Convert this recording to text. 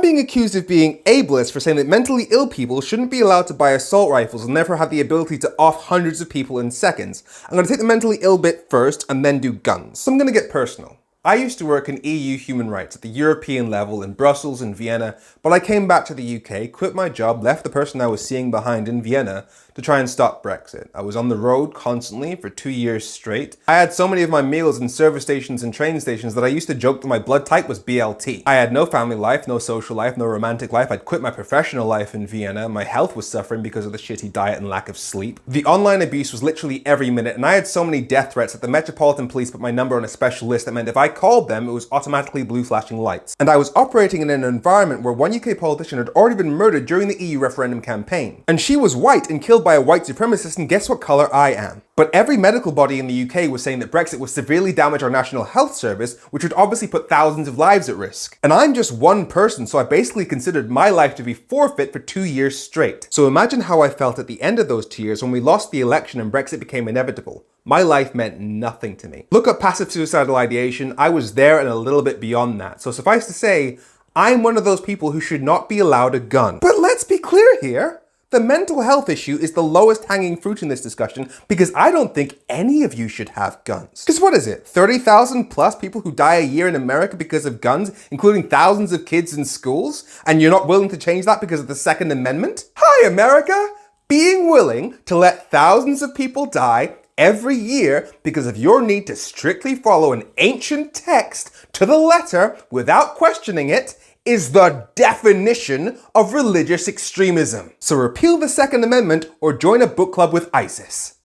being accused of being ableist for saying that mentally ill people shouldn't be allowed to buy assault rifles and therefore have the ability to off hundreds of people in seconds. I'm going to take the mentally ill bit first and then do guns. So I'm going to get personal. I used to work in EU human rights at the European level in Brussels and Vienna, but I came back to the UK, quit my job, left the person I was seeing behind in Vienna to try and stop Brexit. I was on the road constantly for 2 years straight. I had so many of my meals in service stations and train stations that I used to joke that my blood type was BLT. I had no family life, no social life, no romantic life. I'd quit my professional life in Vienna. My health was suffering because of the shitty diet and lack of sleep. The online abuse was literally every minute, and I had so many death threats that the Metropolitan Police put my number on a special list that meant if I called them, it was automatically blue flashing lights. And I was operating in an environment where one UK politician had already been murdered during the EU referendum campaign. And she was white and killed by a white supremacist, and guess what colour I am? But every medical body in the UK was saying that Brexit would severely damage our National Health Service, which would obviously put thousands of lives at risk. And I'm just one person, so I basically considered my life to be forfeit for 2 years straight. So imagine how I felt at the end of those 2 years when we lost the election and Brexit became inevitable. My life meant nothing to me. Look up passive suicidal ideation. I was there and a little bit beyond that. So suffice to say, I'm one of those people who should not be allowed a gun. But let's be clear here. The mental health issue is the lowest hanging fruit in this discussion because I don't think any of you should have guns. Because what is it? 30,000 plus people who die a year in America because of guns, including thousands of kids in schools? And you're not willing to change that because of the Second Amendment? Hi, America! Being willing to let thousands of people die every year because of your need to strictly follow an ancient text to the letter without questioning it is the definition of religious extremism. So repeal the Second Amendment or join a book club with ISIS.